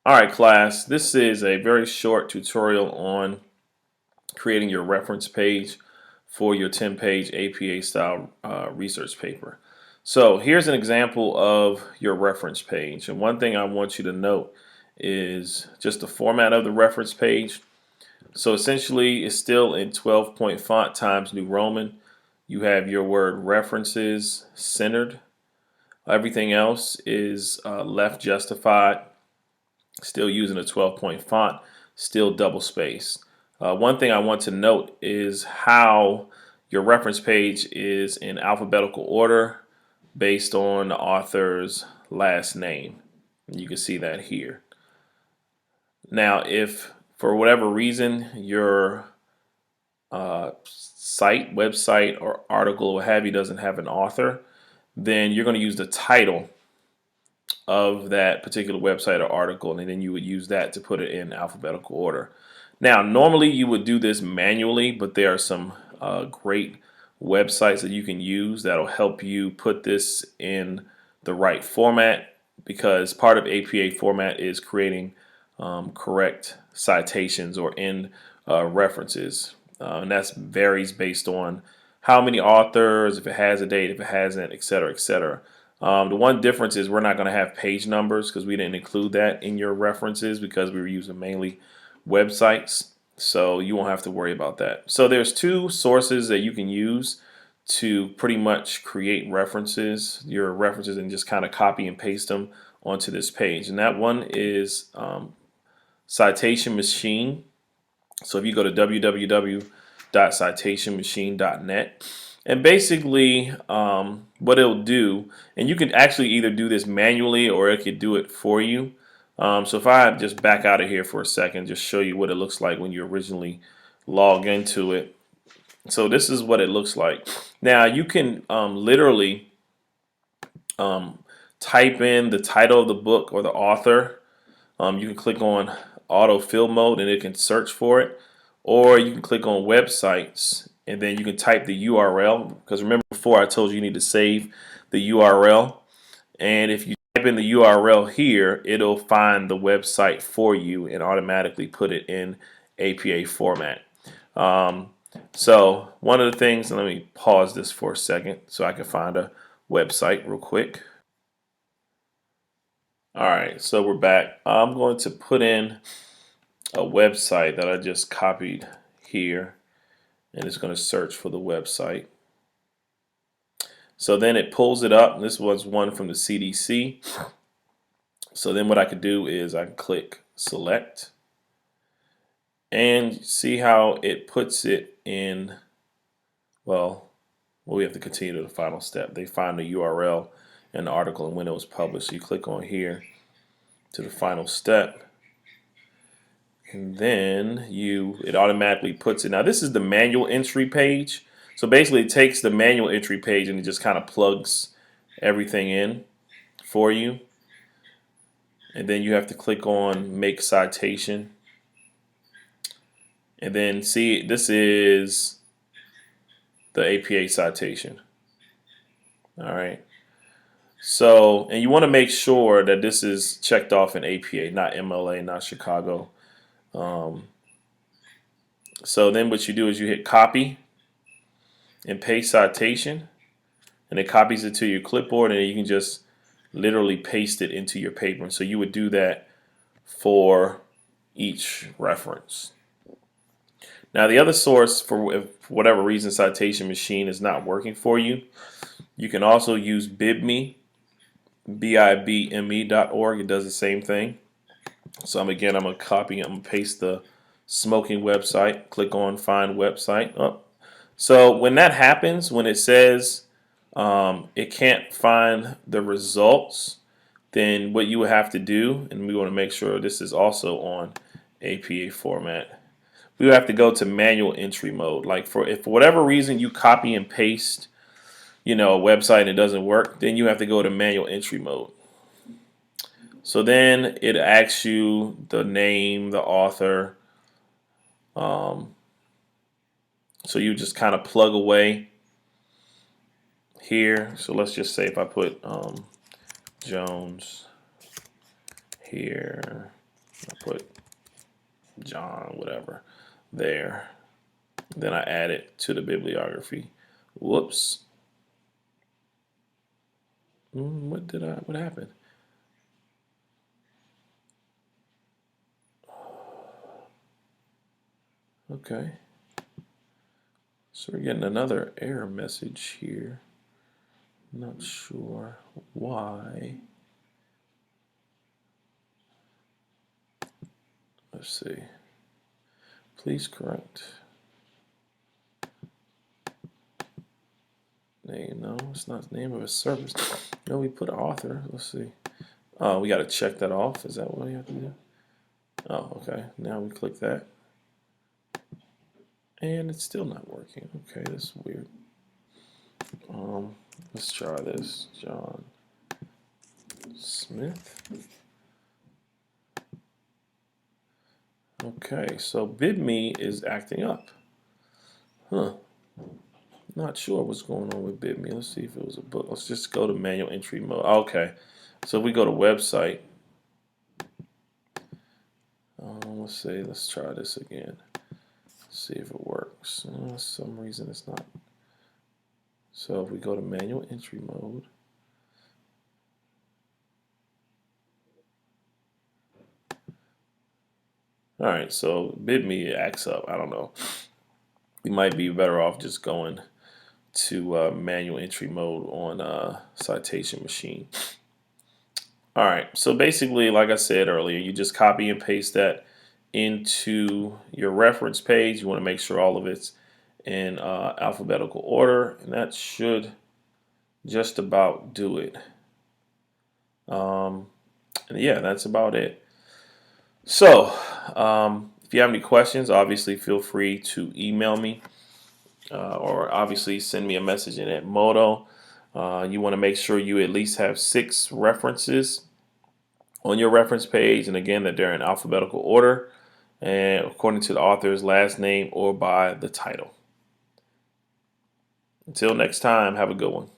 All right, class, this is a very short tutorial on creating your reference page for your 10-page APA style research paper. So here's an example of your reference page. And one thing I want you to note is just the format of the reference page. So essentially it's still in 12-point font Times New Roman. You have your word references centered. Everything else is left justified, still using a 12-point font, still double spaced. One thing I want to note is how your reference page is in alphabetical order based on the author's last name. And you can see that here. Now, if for whatever reason your site, website, or article or what have you doesn't have an author, then you're going to use the title of that particular website or article, and then you would use that to put it in alphabetical order. Now, normally you would do this manually, but there are some great websites that you can use that'll help you put this in the right format, because part of APA format is creating correct citations or end references, and that varies based on how many authors, if it has a date, if it hasn't, et cetera, et cetera. The one difference is we're not going to have page numbers because we didn't include that in your references because we were using mainly websites. So you won't have to worry about that. So there's two sources that you can use to pretty much create references, your references, and just kind of copy and paste them onto this page. And that one is Citation Machine. So if you go to www.citationmachine.net, and basically what it'll do, and you can actually either do this manually or it could do it for you. So if I just back out of here for a second, just show you what it looks like when you originally log into it. So this is what it looks like. Now you can literally type in the title of the book or the author. You can click on autofill mode and it can search for it. Or you can click on websites and then you can type the URL, because remember before I told you need to save the URL. And if you type in the URL here, it'll find the website for you and automatically put it in APA format. So one of the things, and let me pause this for a second so I can find a website real quick. All right, so we're back. I'm going to put in a website that I just copied here, and it's going to search for the website. So then it pulls it up. This was one from the CDC. So then what I could do is I can click select and see how it puts it in. Well, we have to continue to the final step. They find the URL and the article and when it was published. So you click on here to the final step. And then it automatically puts it. Now this is the manual entry page. So basically it takes the manual entry page and it just kind of plugs everything in for you. And then you have to click on make citation. And then see, this is the APA citation. All right. So, and you want to make sure that this is checked off in APA, not MLA, not Chicago. So then what you do is you hit copy and paste citation, and it copies it to your clipboard, and you can just literally paste it into your paper. And so you would do that for each reference. Now the other source, for whatever reason Citation Machine is not working for you, you can also use BibMe, BIBME.org. It does the same thing. So I'm going to copy, I'm going to paste the smoking website, click on find website. Oh. So when that happens, when it says it can't find the results, then what you would have to do, and we want to make sure this is also on APA format, we would have to go to manual entry mode. Like if for whatever reason you copy and paste, a website and it doesn't work, then you have to go to manual entry mode. So then it asks you the name, the author. So you just kind of plug away here. So let's just say if I put Jones here, I put John, whatever, there. Then I add it to the bibliography. Whoops. What happened? Okay. So we're getting another error message here. Not sure why. Let's see. Please correct. Name, no, it's not the name of a service. No, we put author. Let's see. Oh, we got to check that off. Is that what we have to do? Oh, okay. Now we click that. And it's still not working. Okay, that's weird. Let's try this. John Smith. Okay, so BibMe is acting up. Huh. Not sure what's going on with BibMe. Let's see if it was a book. Let's just go to manual entry mode. Okay, so if we go to website, let's see. Let's try this again. See if it works. Some reason it's not. So if we go to manual entry mode, all right, so BibMe acts up. I don't know. We might be better off just going to manual entry mode on Citation Machine. All right, so basically, like I said earlier, you just copy and paste that into your reference page. You want to make sure all of it's in alphabetical order, and that should just about do it. And yeah, that's about it. So if you have any questions, obviously feel free to email me or obviously send me a message in Edmodo. You want to make sure you at least have 6 references on your reference page, and again that they're in alphabetical order and according to the author's last name or by the title. Until next time, have a good one.